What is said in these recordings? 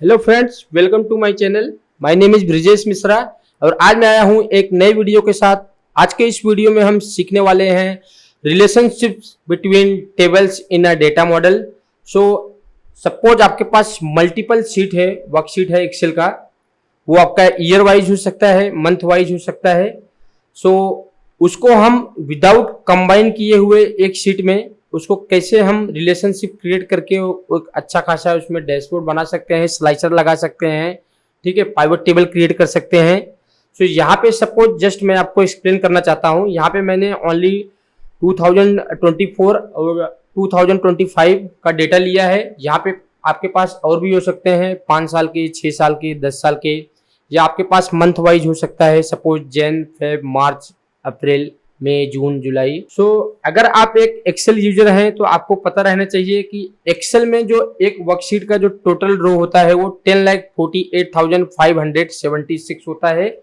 Hello friends, welcome to my channel. My name is Brijesh Mishra और आज मैं आया हूं एक नई वीडियो के साथ। आज के इस वीडियो में हम सीखने वाले हैं relationships between tables in a data model. So suppose आपके पास मल्टीपल शीट है, वर्कशीट है एक्सेल का। वो आपका ईयर वाइज हो सकता है, मंथ वाइज हो सकता है। सो उसको हम विदाउट कंबाइन किए हुए एक शीट में उसको कैसे हम रिलेशनशिप क्रिएट करके एक अच्छा खासा उसमें डैशबोर्ड बना सकते हैं, स्लाइसर लगा सकते हैं, ठीक है, पाइवट टेबल क्रिएट कर सकते हैं। सो यहाँ पे सपोज जस्ट मैं आपको एक्सप्लेन करना चाहता हूँ। यहाँ पे मैंने ओनली 2024 और 2025 का डेटा लिया है। यहाँ पे आपके पास और भी हो सकते हैं, 5 साल के, 6 साल के, 10 साल के, या आपके पास मंथ वाइज हो सकता है, सपोज जैन, फेब, मार्च, अप्रैल, मई, जून, जुलाई। सो अगर आप एक एक्सेल यूजर हैं तो आपको पता रहना चाहिए कि एक्सेल में जो एक वर्कशीट का जो टोटल रो होता है वो 10,48,576 होता है। तो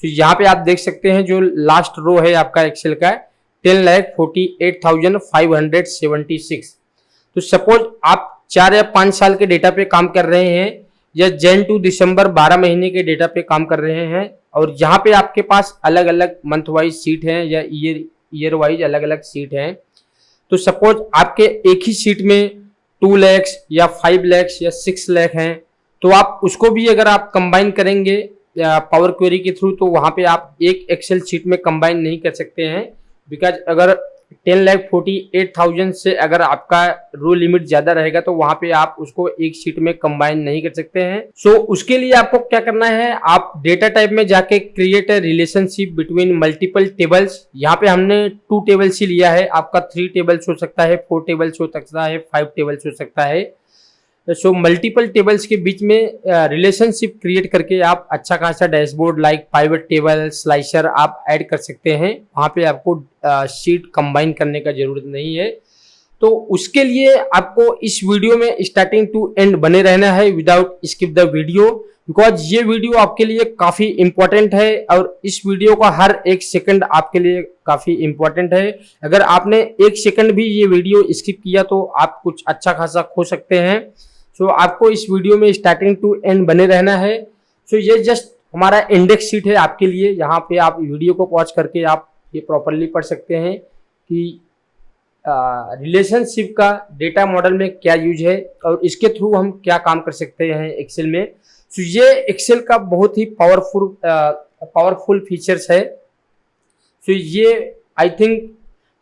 यहाँ पे आप देख सकते हैं जो लास्ट रो है आपका एक्सेल का 10,48,576। तो सपोज आप 4 या 5 साल के डेटा पे काम कर रहे हैं या जैन टू दिसंबर 12 महीने के डेटा पे काम कर रहे हैं और यहाँ पे आपके पास अलग अलग मंथ वाइज सीट हैं या ईयर वाइज अलग अलग सीट हैं। तो सपोज आपके एक ही सीट में 2 लाख या 5 लाख या 6 लाख हैं, तो आप उसको भी अगर आप कंबाइन करेंगे पावर क्वेरी के थ्रू, तो वहाँ पे आप एक एक्सेल शीट में कंबाइन नहीं कर सकते हैं। बिकॉज अगर 10,48,000 से अगर आपका रो लिमिट ज्यादा रहेगा तो वहां पे आप उसको एक शीट में कंबाइन नहीं कर सकते हैं। सो उसके लिए आपको क्या करना है, आप डेटा टाइप में जाके create a relationship between multiple tables. यहाँ पे हमने 2 टेबल्स ही लिया है, आपका 3 टेबल्स हो सकता है, 4 टेबल्स हो सकता है, 5 टेबल्स हो सकता है। सो मल्टीपल टेबल्स के बीच में रिलेशनशिप क्रिएट करके आप अच्छा खासा dashboard like pivot table, slicer आप ऐड कर सकते हैं। वहाँ पे आपको शीट कंबाइन करने का जरूरत नहीं है। तो उसके लिए आपको इस वीडियो में स्टार्टिंग टू एंड बने रहना है without skip the video, because ये वीडियो आपके लिए काफी इंपॉर्टेंट है और इस वीडियो का हर एक सेकंड आपके लिए काफी इंपॉर्टेंट है। अगर आपने एक सेकंड भी ये वीडियो स्किप किया तो आप कुछ अच्छा खासा खो सकते हैं। सो आपको इस वीडियो में स्टार्टिंग टू एंड बने रहना है। सो ये जस्ट हमारा इंडेक्स शीट है आपके लिए। यहाँ पे आप वीडियो को पॉज करके आप ये प्रॉपरली पढ़ सकते हैं कि रिलेशनशिप का डेटा मॉडल में क्या यूज है और इसके थ्रू हम क्या काम कर सकते हैं एक्सेल में। सो ये एक्सेल का बहुत ही पावरफुल फीचर्स है। सो ये आई थिंक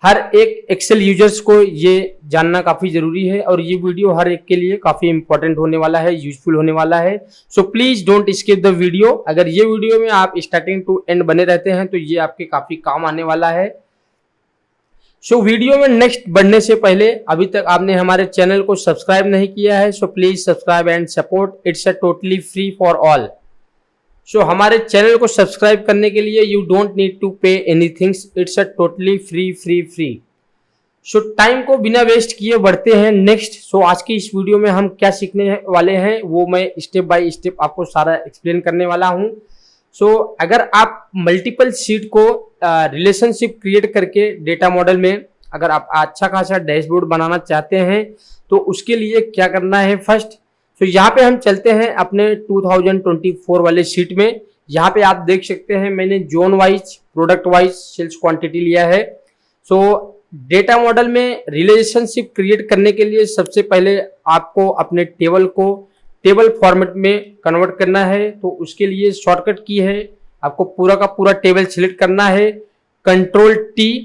हर एक एक्सेल यूजर्स को ये जानना काफी जरूरी है और ये वीडियो हर एक के लिए काफी इंपॉर्टेंट होने वाला है, यूजफुल होने वाला है। So please don't skip the video. अगर ये वीडियो में आप स्टार्टिंग टू एंड बने रहते हैं तो ये आपके काफी काम आने वाला है। सो वीडियो में नेक्स्ट बढ़ने से पहले अभी तक आपने हमारे चैनल को सब्सक्राइब नहीं किया है, so please subscribe and support. It's a totally free for all. So हमारे चैनल को सब्सक्राइब करने के लिए you don't need to pay anything, it's a totally free. So time को बिना वेस्ट किए बढ़ते हैं नेक्स्ट। सो आज की इस वीडियो में हम क्या सीखने वाले हैं वो मैं स्टेप बाय स्टेप आपको सारा एक्सप्लेन करने वाला हूं। सो अगर आप मल्टीपल शीट को रिलेशनशिप क्रिएट करके डेटा मॉडल में अगर आप अच्छा खासा डैशबोर्ड बनाना चाहते हैं तो उसके लिए क्या करना है फर्स्ट। तो यहाँ पे हम चलते हैं अपने 2024 वाले शीट में। यहाँ पे आप देख सकते हैं मैंने zone wise, product wise, sales quantity लिया है। सो डेटा मॉडल में रिलेशनशिप क्रिएट करने के लिए सबसे पहले आपको अपने टेबल को टेबल फॉर्मेट में कन्वर्ट करना है। तो उसके लिए शॉर्टकट की है, आपको पूरा का पूरा टेबल सिलेक्ट करना है, Ctrl+T।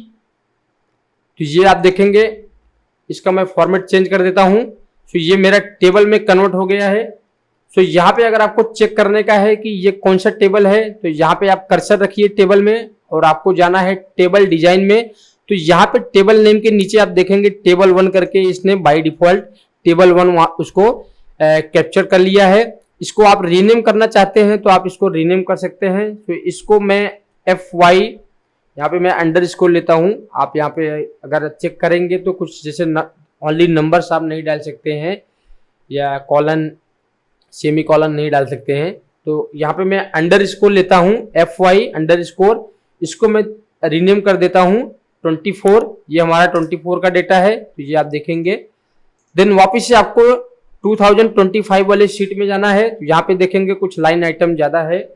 तो ये आप देखेंगे, इसका मैं फॉर्मेट चेंज कर देता हूं। तो ये मेरा टेबल में कन्वर्ट हो गया है। तो यहाँ पे अगर आपको चेक करने का है कि ये कौन सा टेबल है तो यहाँ पे आप कर्सर रखिए टेबल में और आपको जाना है टेबल डिजाइन में। तो यहाँ पे टेबल नेम के नीचे आप देखेंगे टेबल 1 करके इसने बाय डिफॉल्ट टेबल 1 उसको कैप्चर कर लिया है। इसको आप रीनेम करना चाहते हैं तो आप इसको रीनेम कर सकते हैं। तो इसको मैं FY यहाँ पे मैं अंडर स्कोर लेता हूँ। आप यहाँ पे अगर चेक करेंगे तो कुछ जैसे ओनली नंबर्स आप नहीं डाल सकते हैं या कॉलन, सेमी कॉलन नहीं डाल सकते हैं। तो यहाँ पे मैं अंडर स्कोर लेता हूँ, FY अंडर स्कोर, इसको मैं रीनेम कर देता हूँ 24। ये हमारा 24 का डेटा है। तो ये आप देखेंगे। देन वापस से आपको 2025 वाले शीट में जाना है। तो यहाँ पे देखेंगे कुछ लाइन आइटम ज़्यादा है।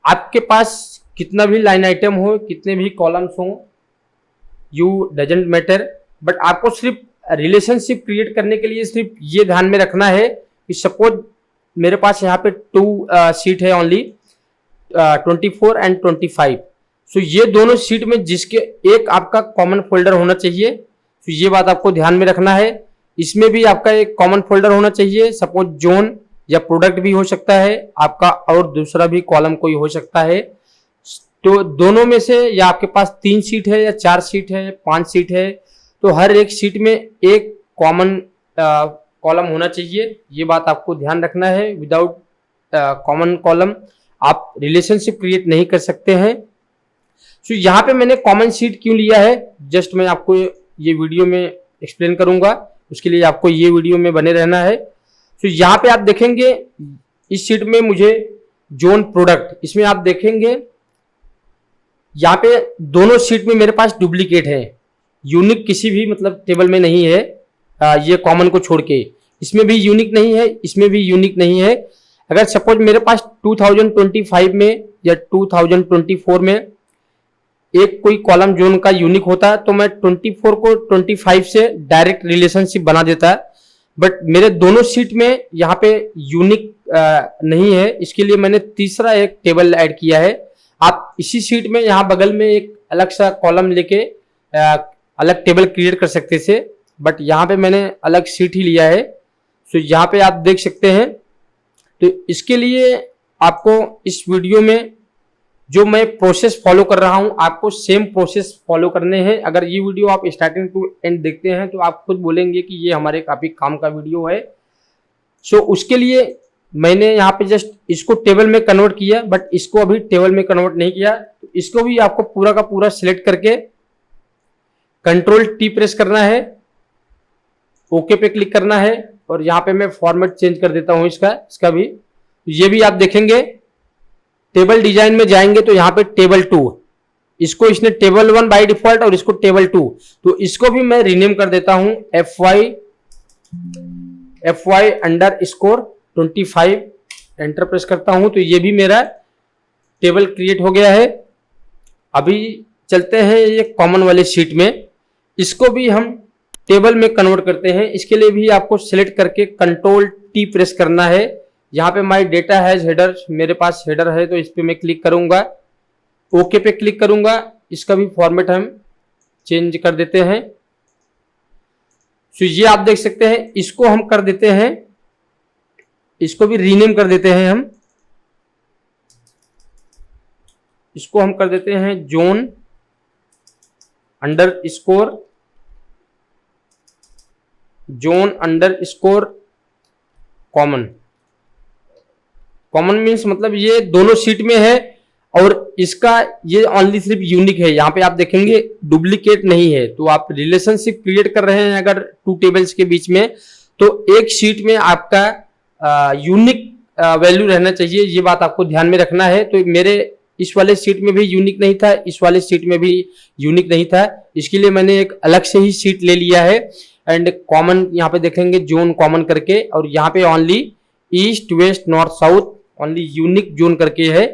आपके पास कितना भी लाइन आइटम हो, कितने भी कॉलम्स हो, यू डजेंट मैटर, बट आपको सिर्फ रिलेशनशिप क्रिएट करने के लिए सिर्फ ये ध्यान में रखना है कि सपोज मेरे पास यहाँ पे 2 शीट है ओनली, 24 एंड 25। सो ये दोनों शीट में जिसके एक आपका कॉमन फोल्डर होना चाहिए। तो ये बात आपको ध्यान में रखना है। इसमें भी आपका एक कॉमन फोल्डर होना चाहिए। सपोज जोन या प्रोडक्ट भी हो सकता है आपका, और दूसरा भी कॉलम कोई हो सकता है। तो दोनों में से या आपके पास 3 शीट है या 4 शीट है, 5 शीट है, तो हर एक शीट में एक कॉमन कॉलम होना चाहिए। ये बात आपको ध्यान रखना है। विदाउट कॉमन कॉलम आप रिलेशनशिप क्रिएट नहीं कर सकते हैं। तो यहाँ पे मैंने कॉमन शीट क्यों लिया है, जस्ट मैं आपको ये वीडियो में एक्सप्लेन करूंगा। उसके लिए आपको ये वीडियो में बने रहना है। तो यहाँ पे आप देखेंगे इस शीट में मुझे जोन प्रोडक्ट, इसमें आप देखेंगे यहाँ पे दोनों शीट में मेरे पास डुप्लीकेट है, यूनिक किसी भी मतलब टेबल में नहीं है। ये कॉमन को छोड़ के इसमें भी यूनिक नहीं है, इसमें भी यूनिक नहीं है। अगर सपोज मेरे पास 2025 में या 2024 में एक कोई कॉलम जोन का यूनिक होता तो मैं 24 को 25 से डायरेक्ट रिलेशनशिप बना देता। बट मेरे दोनों शीट में यहाँ पे यूनिक नहीं है, इसके लिए मैंने तीसरा एक टेबल ऐड किया है। आप इसी शीट में यहाँ बगल में एक अलग सा कॉलम लेके अलग टेबल क्रिएट कर सकते थे, बट यहाँ पे मैंने अलग शीट ही लिया है। तो यहाँ पे आप देख सकते हैं। तो इसके लिए आपको इस वीडियो में जो मैं प्रोसेस फॉलो कर रहा हूं, आपको सेम प्रोसेस फॉलो करने हैं। अगर ये वीडियो आप स्टार्टिंग टू एंड देखते हैं तो आप खुद बोलेंगे कि ये हमारे काफी काम का वीडियो है। सो उसके लिए मैंने यहाँ पे जस्ट इसको टेबल में कन्वर्ट किया, बट इसको अभी टेबल में कन्वर्ट नहीं किया। तो इसको भी आपको पूरा का पूरा सिलेक्ट करके Ctrl+T प्रेस करना है, ओके पे क्लिक करना है, और यहाँ पे मैं फॉर्मेट चेंज कर देता हूँ इसका भी। ये भी आप देखेंगे टेबल डिजाइन में जाएंगे तो यहाँ पे टेबल 2, इसको इसने टेबल 1 बाय डिफॉल्ट और इसको टेबल 2, तो इसको भी मैं रीनेम कर देता हूं FY_25। एंटर प्रेस करता हूं तो ये भी मेरा टेबल क्रिएट हो गया है। अभी चलते हैं ये कॉमन वाले शीट में, इसको भी हम टेबल में कन्वर्ट करते हैं। इसके लिए भी आपको सिलेक्ट करके Ctrl+T प्रेस करना है। यहाँ पे माई डेटा हैज हेडर, मेरे पास हेडर है तो इस पे मैं क्लिक करूंगा, ओके पे क्लिक करूंगा। इसका भी फॉर्मेट हम चेंज कर देते हैं। तो ये आप देख सकते हैं, इसको हम कर देते हैं, इसको भी रीनेम कर देते हैं हम। इसको हम कर देते हैं zone underscore common. Common means मतलब ये दोनों शीट में है और इसका ये ओनली सिर्फ यूनिक है। यहाँ पे आप देखेंगे डुप्लीकेट नहीं है। तो आप रिलेशनशिप क्रिएट कर रहे हैं अगर 2 टेबल्स के बीच में, तो एक शीट में आपका यूनिक वैल्यू रहना चाहिए। ये बात आपको ध्यान में रखना है। तो मेरे इस वाले शीट में भी यूनिक नहीं था, इस वाले शीट में भी यूनिक नहीं था, इसके लिए मैंने एक अलग से ही शीट ले लिया है। एंड कॉमन यहाँ पे देखेंगे जोन कॉमन करके, और यहाँ पे only east west north south only unique zone करके है।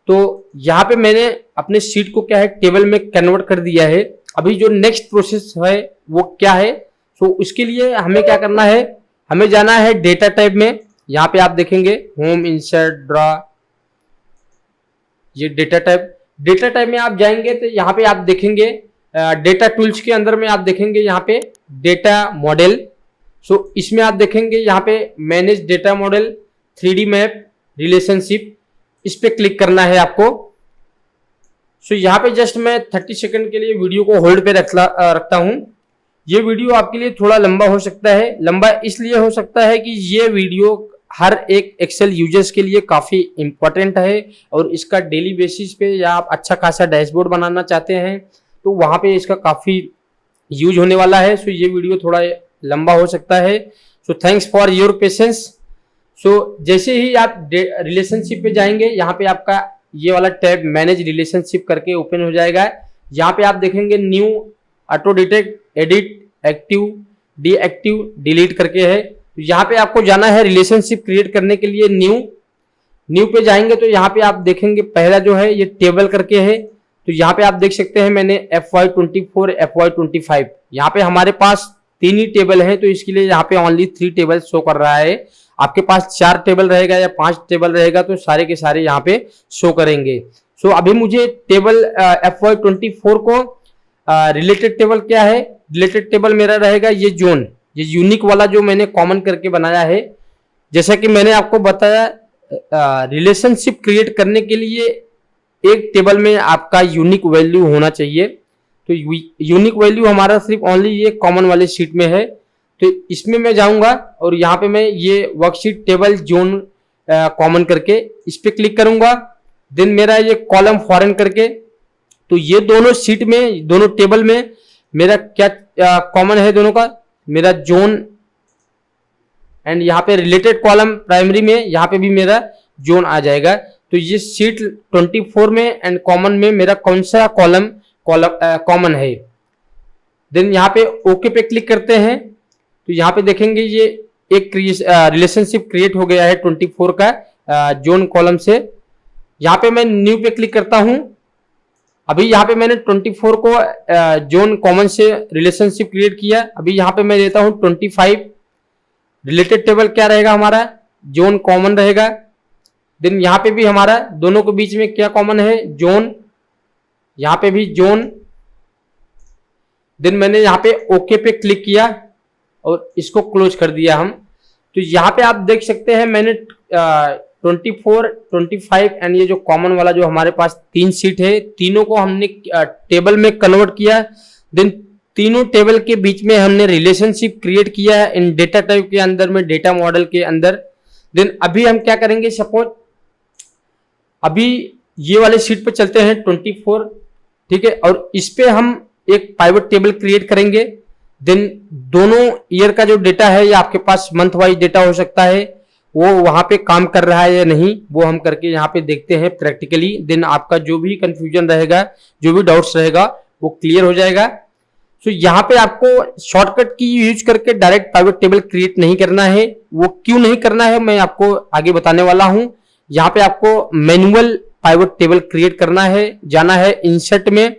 तो यहाँ पे मैंने अपने शीट को क्या है टेबल में कन्वर्ट कर दिया है। अभी जो नेक्स्ट प्रोसेस है वो क्या है, तो उसके लिए हमें क्या करना है, हमें जाना है डेटा टाइप में। यहाँ पे आप देखेंगे होम, इंसर्ट, ड्रा, ये डेटा टाइप में आप जाएंगे तो यहाँ पे आप देखेंगे डेटा टूल्स के अंदर में आप देखेंगे यहाँ पे डेटा मॉडल। सो इसमें आप देखेंगे यहाँ पे manage data model, 3D map, relationship, इस पे क्लिक करना है आपको। सो यहाँ पे जस्ट मैं 30 सेकंड के लिए वीडियो को होल्ड पे रखता हूँ। ये वीडियो आपके लिए थोड़ा लंबा हो सकता है। लंबा इसलिए हो सकता है कि ये वीडियो हर एक एक्सेल यूजर्स के लिए काफ़ी इंपॉर्टेंट है, और इसका डेली बेसिस पे या आप अच्छा खासा डैशबोर्ड बनाना चाहते हैं तो वहाँ पे इसका काफ़ी यूज होने वाला है। सो ये वीडियो थोड़ा लंबा हो सकता है। So thanks for your patience. So जैसे ही आप रिलेशनशिप पे जाएंगे, यहाँ पे आपका ये वाला टैब मैनेज रिलेशनशिप करके ओपन हो जाएगा। यहाँ पे आप देखेंगे new, auto detect, edit, active, deactive, delete करके है। तो यहाँ पे आपको जाना है रिलेशनशिप क्रिएट करने के लिए न्यू पे जाएंगे तो यहाँ पे आप देखेंगे पहला जो है ये टेबल करके है। तो यहाँ पे आप देख सकते हैं मैंने FY24 FY25 यहाँ पे हमारे पास 3 ही टेबल है, तो इसके लिए यहाँ पे ओनली 3 टेबल शो कर रहा है। आपके पास 4 टेबल रहेगा या 5 टेबल रहेगा तो सारे के सारे यहाँ पे शो करेंगे। सो अभी मुझे टेबल FY24 को रिलेटेड टेबल क्या है, रिलेटेड टेबल मेरा रहेगा ये जोन, ये यूनिक वाला जो मैंने कॉमन करके बनाया है। जैसा कि मैंने आपको बताया रिलेशनशिप क्रिएट करने के लिए एक टेबल में आपका यूनिक वैल्यू होना चाहिए। तो यूनिक वैल्यू हमारा सिर्फ ओनली ये कॉमन वाले शीट में है। तो इसमें मैं जाऊंगा और यहाँ पे मैं ये वर्कशीट टेबल जोन कॉमन करके इस पे क्लिक करूंगा। देन मेरा ये कॉलम फॉरेन करके, तो ये दोनों शीट में दोनों टेबल में मेरा क्या कॉमन है दोनों का, मेरा जोन एंड यहाँ पे रिलेटेड कॉलम प्राइमरी में यहाँ पे भी मेरा जोन आ जाएगा। तो ये शीट 24 में एंड कॉमन में मेरा कौन सा कॉलम कॉमन है। देन यहाँ पे ओके पे क्लिक करते हैं तो यहाँ पे देखेंगे ये एक रिलेशनशिप क्रिएट हो गया है 24 का जोन कॉलम से। यहाँ पे मैं न्यू पे क्लिक करता हूँ। अभी यहाँ पे मैंने 24 को जोन कॉमन से रिलेशनशिप क्रिएट किया। अभी यहाँ पे मैं देता हूँ 25, रिलेटेड टेबल क्या रहेगा हमारा, जोन कॉमन रहेगा। देन यहाँ पे भी हमारा दोनों के बीच में क्या कॉमन है, जोन, यहाँ पे भी जोन। देन मैंने यहाँ पे ओके पे क्लिक किया और इसको क्लोज कर दिया हम। तो यहाँ पे आप देख सकते हैं मैंने 24, 25 एंड ये जो कॉमन वाला जो हमारे पास 3 सीट है, तीनों को हमने टेबल में कन्वर्ट किया। देन तीनों टेबल के बीच में हमने रिलेशनशिप क्रिएट किया है इन डेटा टाइप के अंदर में, डेटा मॉडल के अंदर। देन अभी हम क्या करेंगे, सपोज अभी ये वाले शीट पे चलते हैं 24, ठीक है, और इस पे हम एक पाइवट टेबल क्रिएट करेंगे। देन दोनों ईयर का जो डेटा है या आपके पास मंथ वाइज डेटा हो सकता है, वो वहां पे काम कर रहा है या नहीं, वो हम करके यहाँ पे देखते हैं प्रैक्टिकली। देन आपका जो भी कंफ्यूजन रहेगा, जो भी डाउट्स रहेगा, वो क्लियर हो जाएगा। तो यहाँ पे आपको शॉर्टकट की यूज करके डायरेक्ट पाइवट टेबल क्रिएट नहीं करना है। वो क्यों नहीं करना है मैं आपको आगे बताने वाला हूं। यहाँ पे आपको मैनुअल पाइवट टेबल क्रिएट करना है, जाना है इंसर्ट में,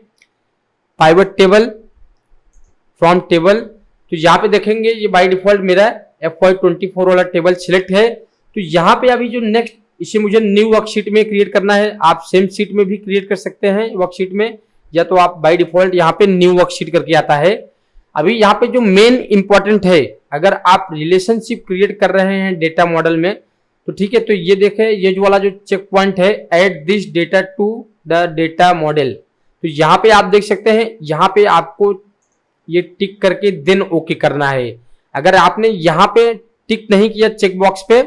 पाइवट टेबल, फ्रॉम टेबल। तो यहाँ पे देखेंगे ये बाय डिफॉल्ट मेरा FY24 वाला टेबल सिलेक्ट है। तो यहाँ पे अभी जो नेक्स्ट, इसे मुझे न्यू वर्कशीट में क्रिएट करना है। आप सेम शीट में भी क्रिएट कर सकते हैं वर्कशीट में, या तो आप बाय डिफॉल्ट यहाँ पे न्यू वर्कशीट करके आता है। अभी यहाँ पे जो मेन इंपॉर्टेंट है, अगर आप रिलेशनशिप क्रिएट कर रहे हैं डेटा मॉडल में, तो ठीक है, तो ये देखें, ये जो वाला जो चेक पॉइंट है, add this data to the data model, तो यहाँ पे आप देख सकते हैं, यहाँ पे आपको ये टिक करके देन ओके करना है। अगर आपने यहाँ पे टिक नहीं किया चेक बॉक्स पे,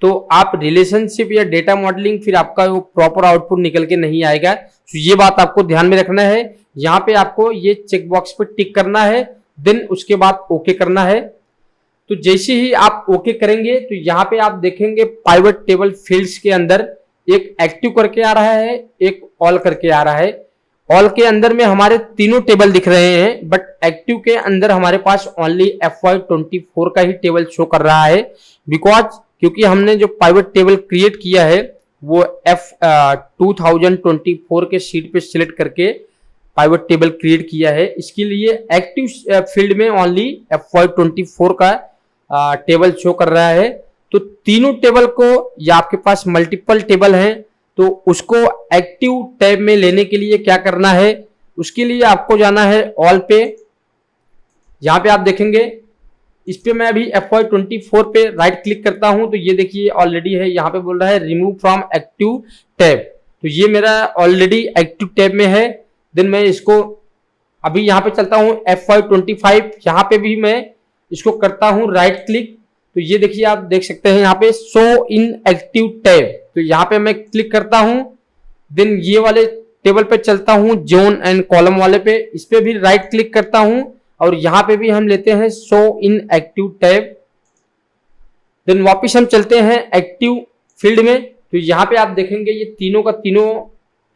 तो आप रिलेशनशिप या डेटा मॉडलिंग फिर आपका वो प्रॉपर आउटपुट निकल के नहीं आएगा। तो ये बात आपको ध्यान में रखना है। यहाँ पे आपको ये चेक बॉक्स पे टिक करना है, देन उसके बाद ओके करना है। तो जैसे ही आप ओके करेंगे तो यहाँ पे आप देखेंगे पाइवट टेबल फील्ड्स के अंदर एक एक्टिव करके आ रहा है, एक ऑल करके आ रहा है। ऑल के अंदर में हमारे तीनों टेबल दिख रहे हैं, बट एक्टिव के अंदर हमारे पास ओनली FY24 का ही टेबल शो कर रहा है। बिकॉज क्योंकि हमने जो पाइवट टेबल क्रिएट किया है वो 2024 के शीट पे सिलेक्ट करके पाइवट टेबल क्रिएट किया है। इसके लिए एक्टिव फील्ड में ओनली FY24 का टेबल शो कर रहा है। तो तीनों टेबल को, या आपके पास मल्टीपल टेबल हैं, तो उसको एक्टिव टैब में लेने के लिए क्या करना है, उसके लिए आपको जाना है ऑल पे। यहाँ पे आप देखेंगे, इस पे मैं अभी FY24 पे राइट क्लिक करता हूं, तो ये देखिए ऑलरेडी है, यहाँ पे बोल रहा है रिमूव फ्रॉम एक्टिव टैब। तो ये मेरा ऑलरेडी एक्टिव टैब में है। देन मैं इसको अभी यहाँ पे चलता हूँ FY25, यहाँ पे भी मैं इसको करता हूँ राइट क्लिक। तो ये देखिए, आप देख सकते हैं यहाँ पे शो इन एक्टिव टैब, तो यहाँ पे मैं क्लिक करता हूँ। देन ये वाले टेबल पे चलता हूँ, जोन एंड कॉलम वाले पे, इस पे भी राइट क्लिक करता हूँ और यहाँ पे भी हम लेते हैं show in active tab. Then वापिस हम चलते हैं एक्टिव फील्ड में, तो यहाँ पे आप देखेंगे ये तीनों का तीनों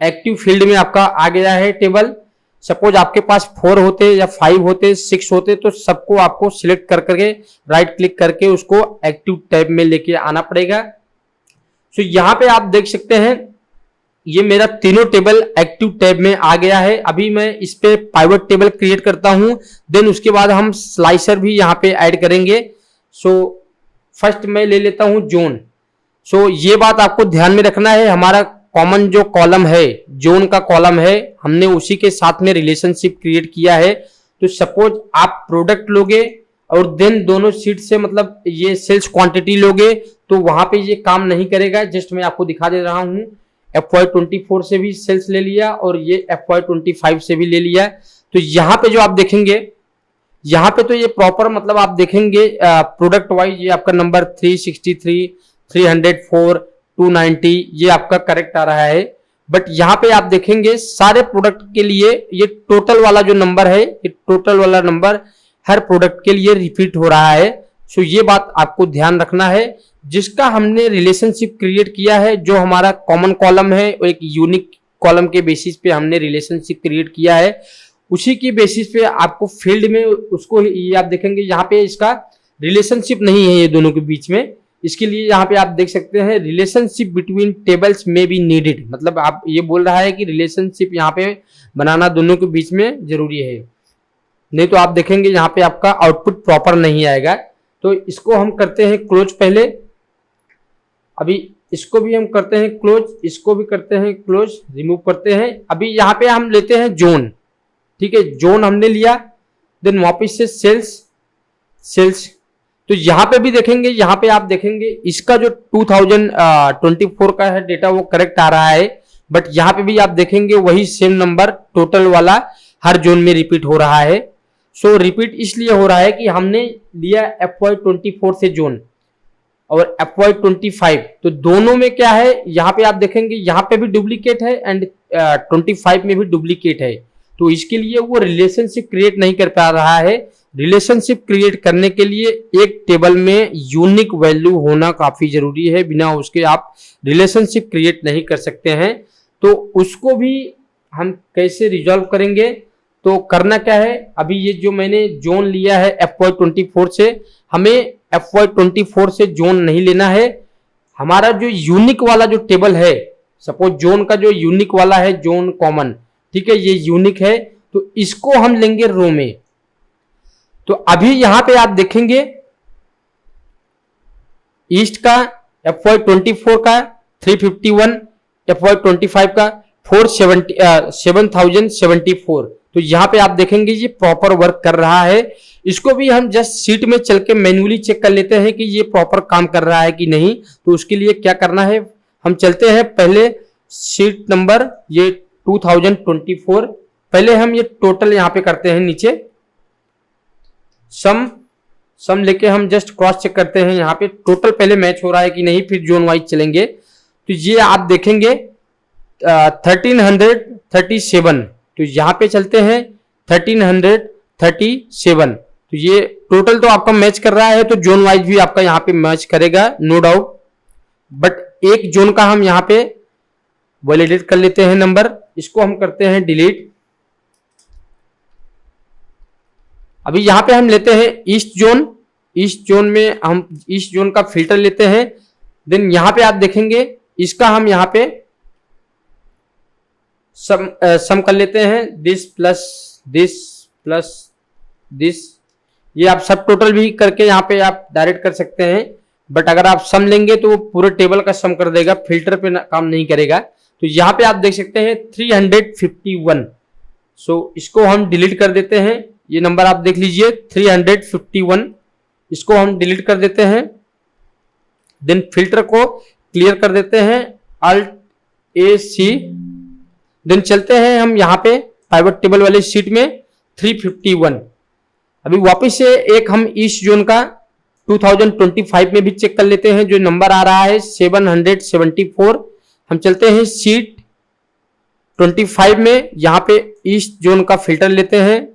एक्टिव फील्ड में आपका आ गया है टेबल। सपोज आपके पास 4 होते या 5 होते 6 होते तो सबको आपको सिलेक्ट कर करके राइट क्लिक करके उसको एक्टिव टैब में लेके आना पड़ेगा। सो यहाँ पे आप देख सकते हैं ये मेरा तीनों टेबल एक्टिव टैब में आ गया है। अभी मैं इस पे पाइवट टेबल क्रिएट करता हूं, देन उसके बाद हम स्लाइसर भी यहाँ पे ऐड करेंगे। सो फर्स्ट मैं ले लेता हूं जोन। सो ये बात आपको ध्यान में रखना है, हमारा कॉमन जो कॉलम है जोन का कॉलम है, हमने उसी के साथ में रिलेशनशिप क्रिएट किया है। तो सपोज आप प्रोडक्ट लोगे और देन दोनों सीट से मतलब ये सेल्स क्वांटिटी लोगे तो वहां पे ये काम नहीं करेगा। जस्ट मैं आपको दिखा दे रहा हूं, FY24 से भी सेल्स ले लिया और ये FY25 से भी ले लिया। तो यहाँ पे जो आप देखेंगे यहाँ पे तो ये प्रॉपर मतलब आप देखेंगे प्रोडक्ट वाइज ये आपका नंबर 363, 304, 290 ये आपका करेक्ट आ रहा है। बट यहाँ पे आप देखेंगे सारे प्रोडक्ट के लिए ये टोटल वाला जो नंबर है, ये टोटल वाला नंबर हर प्रोडक्ट के लिए रिपीट हो रहा है। सो ये बात आपको ध्यान रखना है। जिसका हमने रिलेशनशिप क्रिएट किया है, जो हमारा कॉमन कॉलम है और एक यूनिक कॉलम के बेसिस पे हमने रिलेशनशिप क्रिएट किया है, उसी की बेसिस पे आपको फील्ड में उसको ये आप देखेंगे यहाँ पे इसका रिलेशनशिप नहीं है ये दोनों के बीच में। इसके लिए यहाँ पे आप देख सकते हैं रिलेशनशिप बिटवीन टेबल्स में बी नीडेड, मतलब आप ये बोल रहा है कि रिलेशनशिप यहाँ पे बनाना दोनों के बीच में जरूरी है, नहीं तो आप देखेंगे यहाँ पे आपका आउटपुट प्रॉपर नहीं आएगा। तो इसको हम करते हैं क्लोज पहले, अभी इसको भी हम करते हैं क्लोज, इसको भी करते हैं क्लोज, रिमूव करते हैं। अभी यहाँ पे हम लेते हैं जोन, ठीक है, जोन हमने लिया, देन वापिस से सेल्स। तो यहाँ पे भी देखेंगे, यहाँ पे आप देखेंगे इसका जो 2024 का है डेटा वो करेक्ट आ रहा है, बट यहाँ पे भी आप देखेंगे वही सेम नंबर टोटल वाला हर जोन में रिपीट हो रहा है। सो रिपीट इसलिए हो रहा है कि हमने लिया FY24 से जोन और FY25, तो दोनों में क्या है, यहाँ पे आप देखेंगे यहाँ पे भी डुप्लीकेट है एंड 25 में भी डुप्लीकेट है। तो इसके लिए वो रिलेशनशिप क्रिएट नहीं कर पा रहा है। रिलेशनशिप क्रिएट करने के लिए एक टेबल में यूनिक वैल्यू होना काफी जरूरी है, बिना उसके आप रिलेशनशिप क्रिएट नहीं कर सकते हैं। तो उसको भी हम कैसे रिजॉल्व करेंगे, तो करना क्या है, अभी ये जो मैंने जोन लिया है FY24 से, हमें FY24 से जोन नहीं लेना है। हमारा जो यूनिक वाला जो टेबल है, सपोज जोन का जो यूनिक वाला है जोन कॉमन, ठीक है, ये यूनिक है, तो इसको हम लेंगे रो में। तो अभी यहां पे आप देखेंगे ईस्ट का FY24 का 351, FY25 का 7074। तो यहाँ पे आप देखेंगे ये प्रॉपर वर्क कर रहा है। इसको भी हम जस्ट सीट में चल के मैन्युअली चेक कर लेते हैं कि ये प्रॉपर काम कर रहा है कि नहीं। तो उसके लिए क्या करना है, हम चलते हैं पहले सीट नंबर ये 2024, पहले हम ये टोटल यहाँ पे करते हैं, नीचे सम लेके हम जस्ट क्रॉस चेक करते हैं यहाँ पे टोटल पहले मैच हो रहा है कि नहीं, फिर जोन वाइज चलेंगे। तो ये आप देखेंगे 1337, तो यहाँ पे चलते हैं 1337। तो ये टोटल तो आपका मैच कर रहा है, तो जोन वाइज भी आपका यहाँ पे मैच करेगा नो डाउट। बट एक जोन का हम यहाँ पे वैलिडेट कर लेते हैं नंबर, इसको हम करते हैं डिलीट। अभी यहाँ पे हम लेते हैं ईस्ट जोन में हम ईस्ट जोन का फिल्टर लेते हैं। देन यहाँ पे आप देखेंगे इसका हम यहाँ पे सम कर लेते हैं, दिस प्लस दिस। ये आप सब टोटल भी करके यहाँ पे आप डायरेक्ट कर सकते हैं, बट अगर आप सम लेंगे तो वो पूरे टेबल का सम कर देगा, फिल्टर पे काम नहीं करेगा। तो यहाँ पे आप देख सकते हैं 351। सो इसको हम डिलीट कर देते हैं, ये नंबर आप देख लीजिए 351, इसको हम डिलीट कर देते हैं। देन फिल्टर को क्लियर कर देते हैं, Alt AC। देन चलते हैं हम यहाँ पे पाइवट टेबल वाली शीट में 351। अभी वापस से एक हम ईस्ट जोन का 2025 में भी चेक कर लेते हैं, जो नंबर आ रहा है 774। हम चलते हैं शीट 25 में, यहाँ पे ईस्ट जोन का फिल्टर लेते हैं।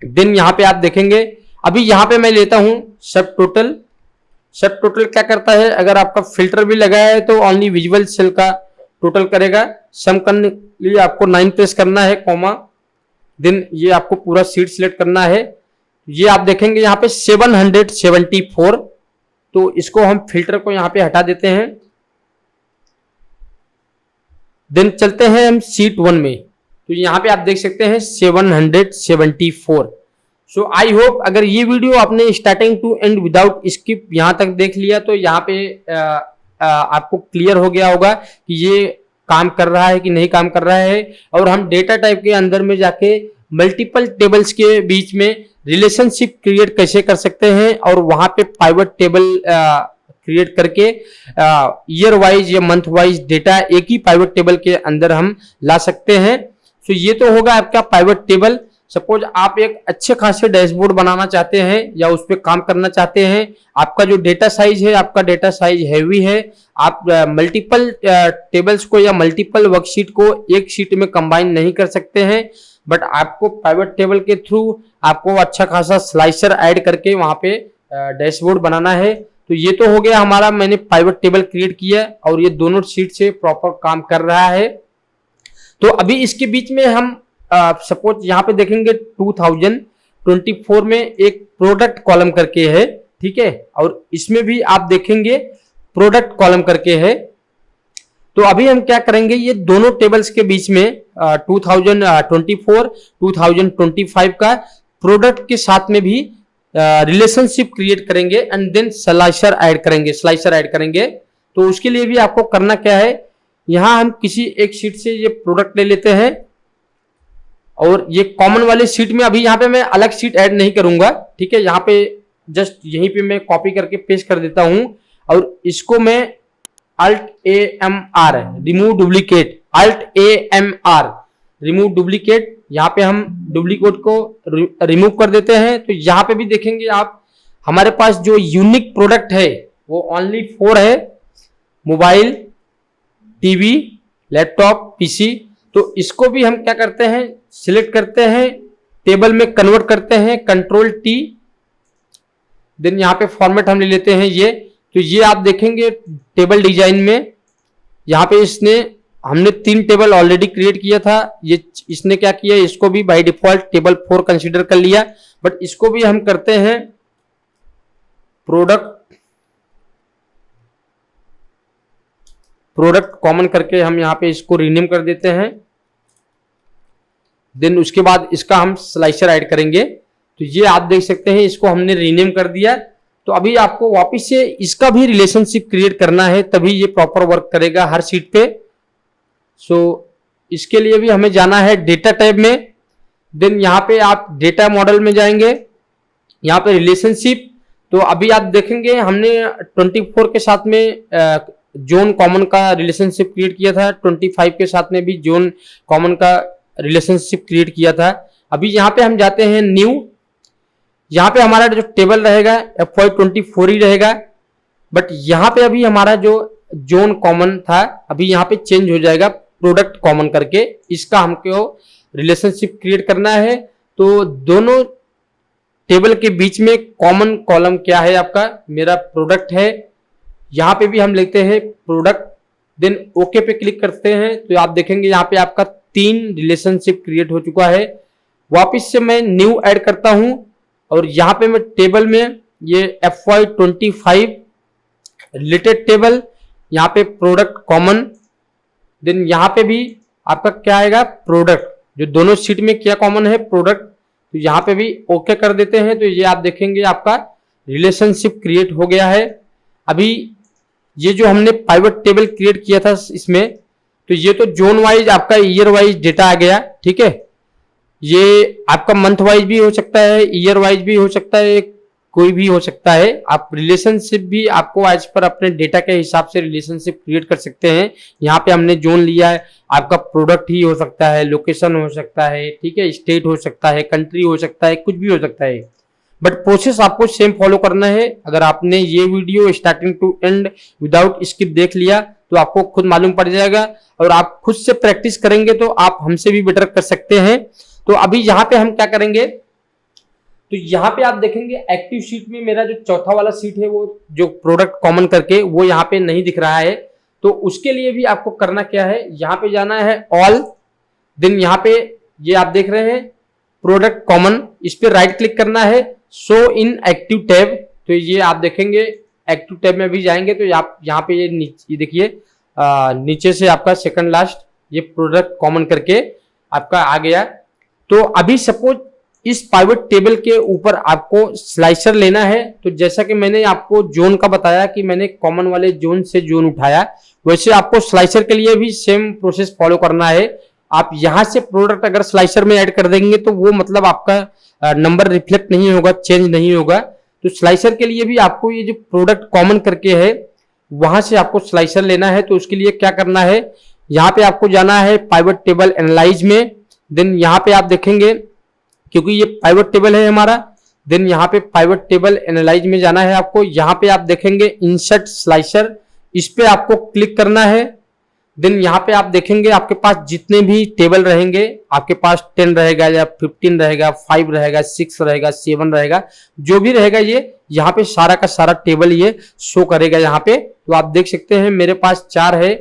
देन यहाँ पे आप देखेंगे अभी यहाँ पे मैं लेता हूं सब टोटल क्या करता है, अगर आपका फिल्टर भी लगा है तो ओनली विजुअल सेल का टोटल करेगा। सम करने के लिए आपको 9 प्रेस करना है, कॉमा देन ये आपको पूरा शीट सिलेक्ट करना है। ये आप देखेंगे यहाँ पे 774, तो इसको हम फिल्टर को यहाँ पे हटा देते हैं। देन चलते हैं हम शीट 1 में, तो यहाँ पे आप देख सकते हैं 774। सो आई होप अगर ये वीडियो आपने starting to end without skip यहाँ तक देख लिया तो यहाँ पे आपको क्लियर हो गया होगा कि ये काम कर रहा है कि नहीं काम कर रहा है, और हम डेटा टाइप के अंदर में जाके मल्टीपल टेबल्स के बीच में रिलेशनशिप क्रिएट कैसे कर सकते हैं, और वहां पे पाइवट टेबल क्रिएट करके ईयर वाइज या मंथ वाइज डेटा एक ही पाइवट टेबल के अंदर हम ला सकते हैं। तो ये तो होगा आपका पाइवट टेबल। सपोज आप एक अच्छे खासे डैशबोर्ड बनाना चाहते हैं या उस पर काम करना चाहते हैं, आपका जो डेटा साइज है, आपका डेटा साइज हैवी है, आप मल्टीपल टेबल्स को या मल्टीपल वर्कशीट को एक शीट में कंबाइन नहीं कर सकते हैं, बट आपको पाइवट टेबल के थ्रू आपको अच्छा खासा स्लाइसर ऐड करके वहां पे डैशबोर्ड बनाना है। तो ये तो हो गया हमारा, मैंने पाइवट टेबल क्रिएट किया और ये दोनों शीट से प्रॉपर काम कर रहा है। तो अभी इसके बीच में हम सपोज यहाँ पे देखेंगे 2024 में एक प्रोडक्ट कॉलम करके है, ठीक है, और इसमें भी आप देखेंगे प्रोडक्ट कॉलम करके है। तो अभी हम क्या करेंगे, ये दोनों टेबल्स के बीच में 2024 2025 का प्रोडक्ट के साथ में भी रिलेशनशिप क्रिएट करेंगे एंड देन स्लाइसर ऐड करेंगे। तो उसके लिए भी आपको करना क्या है, यहां हम किसी एक शीट से ये प्रोडक्ट ले लेते हैं और ये कॉमन वाले शीट में अभी यहाँ पे मैं अलग शीट ऐड नहीं करूंगा, ठीक है, यहाँ पे जस्ट यहीं पे मैं कॉपी करके पेस्ट कर देता हूं और इसको मैं Alt+AMR remove duplicate, Alt+AMR remove duplicate, यहाँ पे हम डुप्लीकेट को रिमूव कर देते हैं। तो यहाँ पे भी देखेंगे आप, हमारे पास जो यूनिक प्रोडक्ट है वो ओनली 4 है, मोबाइल, टीवी, लैपटॉप, पीसी। तो इसको भी हम क्या करते हैं, सिलेक्ट करते हैं, टेबल में कन्वर्ट करते हैं, Ctrl+T, देन यहाँ पे फॉर्मेट हम ले लेते हैं ये। तो ये आप देखेंगे टेबल डिजाइन में यहाँ पे हमने 3 टेबल ऑलरेडी क्रिएट किया था, ये इसने क्या किया, इसको भी बाय डिफॉल्ट टेबल 4 कंसीडर कर लिया, बट इसको भी हम करते हैं प्रोडक्ट कॉमन करके हम यहाँ पे इसको रीनेम कर देते हैं। देन उसके बाद इसका हम स्लाइसर ऐड करेंगे। तो ये आप देख सकते हैं, इसको हमने रीनेम कर दिया। तो अभी आपको वापस से इसका भी रिलेशनशिप क्रिएट करना है, तभी ये प्रॉपर वर्क करेगा हर शीट पे। सो इसके लिए भी हमें जाना है डेटा टैब में, देन यहाँ पे आप डेटा मॉडल में जाएंगे, यहाँ पे रिलेशनशिप। तो अभी आप देखेंगे हमने 24 के साथ में जोन कॉमन का रिलेशनशिप क्रिएट किया था, 25 के साथ में भी जोन कॉमन का रिलेशनशिप क्रिएट किया था। अभी यहाँ पे हम जाते हैं न्यू, यहाँ पे हमारा जो टेबल रहेगा FY24 ही रहेगा, बट यहाँ पे अभी हमारा जो जोन कॉमन था अभी यहाँ पे चेंज हो जाएगा प्रोडक्ट कॉमन करके, इसका हमको रिलेशनशिप क्रिएट करना है। तो दोनों टेबल के बीच में कॉमन कॉलम क्या है आपका, मेरा प्रोडक्ट है, यहाँ पे भी हम लेते हैं प्रोडक्ट, देन ओके पे क्लिक करते हैं। तो आप देखेंगे यहाँ पे आपका 3 रिलेशनशिप क्रिएट हो चुका है। वापिस से मैं न्यू ऐड करता हूं और यहाँ पे मैं टेबल में ये FY25 रिलेटेड टेबल, यहाँ पे प्रोडक्ट कॉमन, देन यहाँ पे भी आपका क्या आएगा, प्रोडक्ट, जो दोनों शीट में क्या कॉमन है, प्रोडक्ट। तो यहाँ पे भी ओके कर देते हैं। तो ये आप देखेंगे आपका रिलेशनशिप क्रिएट हो गया है। अभी ये जो हमने पाइवट टेबल क्रिएट किया था इसमें, तो ये तो जोन वाइज आपका ईयर वाइज डेटा आ गया, ठीक है, ये आपका मंथ वाइज भी हो सकता है, ईयर वाइज भी हो सकता है, कोई भी हो सकता है। आप रिलेशनशिप भी आपको आज पर अपने डेटा के हिसाब से रिलेशनशिप क्रिएट कर सकते हैं। यहाँ पे हमने जोन लिया है, आपका प्रोडक्ट ही हो सकता है, लोकेशन हो सकता है, ठीक है, स्टेट हो सकता है, कंट्री हो सकता है, कुछ भी हो सकता है, बट प्रोसेस आपको सेम फॉलो करना है। अगर आपने ये video starting to end without skip देख लिया तो आपको खुद मालूम पड़ जाएगा, और आप खुद से प्रैक्टिस करेंगे तो आप हमसे भी बेटर कर सकते हैं। तो अभी यहाँ पे हम क्या करेंगे, तो यहाँ पे आप देखेंगे एक्टिव शीट में मेरा जो चौथा वाला शीट है, वो जो प्रोडक्ट कॉमन करके वो यहाँ पे नहीं दिख रहा है। तो उसके लिए भी आपको करना क्या है, यहाँ पे जाना है ऑल, देन यहाँ पे ये आप देख रहे हैं प्रोडक्ट कॉमन, इस पे राइट क्लिक करना है, शो इन एक्टिव टैब। तो ये आप देखेंगे एक्टिव टैब में भी जाएंगे तो आप यहाँ पे ये देखिए नीचे से आपका सेकंड लास्ट ये प्रोडक्ट कॉमन करके आपका आ गया। तो अभी सपोज इस पाइवट टेबल के ऊपर आपको स्लाइसर लेना है, तो जैसा कि मैंने आपको जोन का बताया कि मैंने कॉमन वाले जोन से जोन उठाया, वैसे आपको स्लाइसर के लिए भी सेम प्रोसेस फॉलो करना है। आप यहां से प्रोडक्ट अगर स्लाइसर में ऐड कर देंगे तो वो मतलब आपका नंबर रिफ्लेक्ट नहीं होगा, चेंज नहीं होगा। तो स्लाइसर के लिए भी आपको ये जो प्रोडक्ट कॉमन करके है वहां से आपको स्लाइसर लेना है। तो उसके लिए क्या करना है, यहाँ पे आपको जाना है पाइवट टेबल एनालाइज में। देन यहाँ पे आप देखेंगे क्योंकि ये पाइवट टेबल है हमारा, देन यहाँ पे पाइवट टेबल एनालाइज में जाना है आपको। यहाँ पे आप देखेंगे इंसर्ट स्लाइसर, इस पे आपको क्लिक करना है। देन यहाँ पे आप देखेंगे आपके पास जितने भी टेबल रहेंगे, आपके पास 10 रहेगा या 15 रहेगा, 5 रहेगा, 6 रहेगा, 7 रहेगा, जो भी रहेगा ये यहाँ पे सारा का सारा टेबल ये शो करेगा यहाँ पे। तो आप देख सकते हैं मेरे पास 4 है,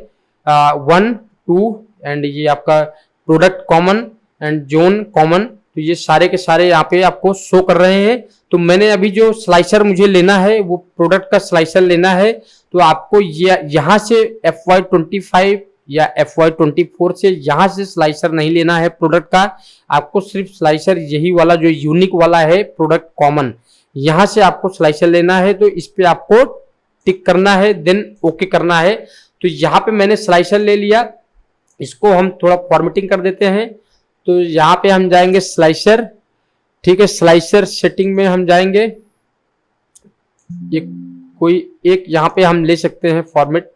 1 2 एंड ये आपका product common and zone common. तो ये सारे के सारे यहाँ पे आपको शो कर रहे हैं। तो मैंने अभी जो स्लाइसर मुझे लेना है वो प्रोडक्ट का स्लाइसर लेना है। तो आपको ये यहाँ से FY25 या FY24 से यहाँ से स्लाइसर नहीं लेना है प्रोडक्ट का, आपको सिर्फ स्लाइसर यही वाला जो यूनिक वाला है प्रोडक्ट कॉमन, यहाँ से आपको स्लाइसर लेना है। तो इस पे आपको टिक करना है, देन ओके करना है। तो यहाँ पे मैंने स्लाइसर ले लिया, इसको हम थोड़ा फॉर्मेटिंग कर देते हैं। तो यहाँ पे हम जाएंगे स्लाइसर, ठीक है, स्लाइसर सेटिंग में हम जाएंगे, ये कोई एक यहाँ पे हम ले सकते हैं फॉर्मेट।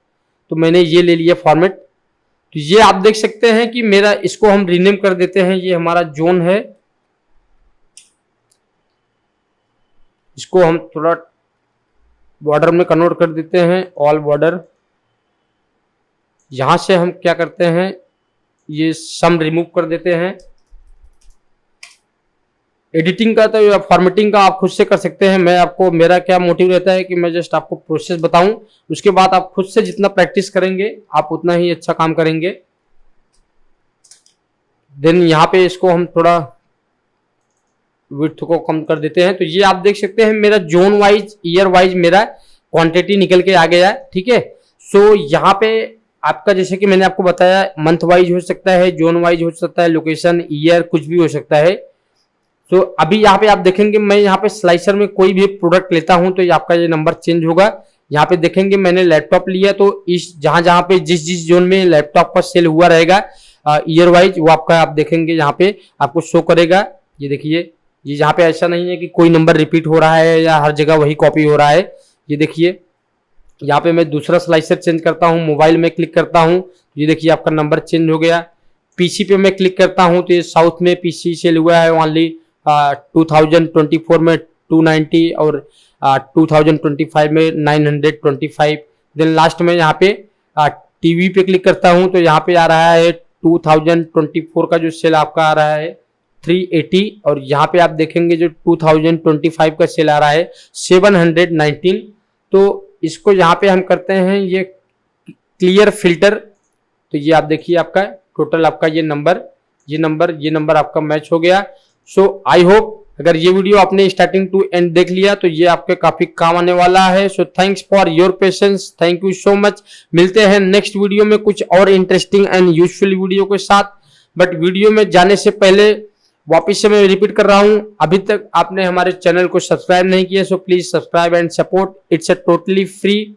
तो मैंने ये ले लिया फॉर्मेट। तो ये आप देख सकते हैं कि मेरा इसको हम रीनेम कर देते हैं, ये हमारा जोन है, इसको हम थोड़ा बॉर्डर में कन्वर्ट कर देते हैं, ऑल बॉर्डर। यहां से हम क्या करते हैं, ये सम रिमूव कर देते हैं। एडिटिंग का तो या फॉर्मेटिंग का आप खुद से कर सकते हैं, मैं आपको, मेरा क्या मोटिव रहता है कि मैं जस्ट आपको प्रोसेस बताऊं, उसके बाद आप खुद से जितना प्रैक्टिस करेंगे आप उतना ही अच्छा काम करेंगे। देन यहाँ पे इसको हम थोड़ा विड्थ को कम कर देते हैं। तो ये आप देख सकते हैं मेरा जोन वाइज, ईयर वाइज मेरा क्वांटिटी निकल के आ गया, ठीक है। सो यहाँ पे आपका जैसे कि मैंने आपको बताया मंथ वाइज हो सकता है, जोन वाइज हो सकता है, लोकेशन, ईयर, कुछ भी हो सकता है। तो अभी यहाँ पे आप देखेंगे मैं यहाँ पे स्लाइसर में कोई भी प्रोडक्ट लेता हूं तो आपका ये नंबर चेंज होगा। यहाँ पे देखेंगे मैंने लैपटॉप लिया तो इस जहां पे जिस जोन में लैपटॉप का सेल हुआ रहेगा ईयर वाइज, वो आपका आप देखेंगे यहाँ पे आपको शो करेगा। ये देखिए, ये यहाँ पे ऐसा नहीं है कि कोई नंबर रिपीट हो रहा है या हर जगह वही कॉपी हो रहा है। ये देखिए यहाँ पे मैं दूसरा स्लाइसर चेंज करता हूँ, मोबाइल में क्लिक करता हूँ, ये देखिए आपका नंबर चेंज हो गया। पीसी पे मैं क्लिक करता हूँ तो ये साउथ में पीसी सेल हुआ है ओनली 2024 में 290 और 2025 में 925। देन लास्ट में यहाँ पे टीवी पे क्लिक करता हूँ तो यहाँ पे आ रहा है 2024 का जो सेल आपका आ रहा है 380 और यहाँ पे आप देखेंगे जो 2025 का सेल आ रहा है 719। तो इसको यहाँ पे हम करते हैं ये क्लियर फिल्टर। तो ये आप देखिए आपका टोटल आपका ये नंबर आपका मैच हो गया। सो आई होप अगर ये वीडियो आपने स्टार्टिंग टू एंड देख लिया तो ये आपके काफी काम आने वाला है। So thanks for your patience, thank you so much. मिलते हैं नेक्स्ट वीडियो में कुछ और इंटरेस्टिंग एंड यूजफुल वीडियो के साथ। बट वीडियो में जाने से पहले वापिस से मैं रिपीट कर रहा हूं, अभी तक आपने हमारे चैनल को सब्सक्राइब नहीं किया सो please subscribe and support, it's a totally free.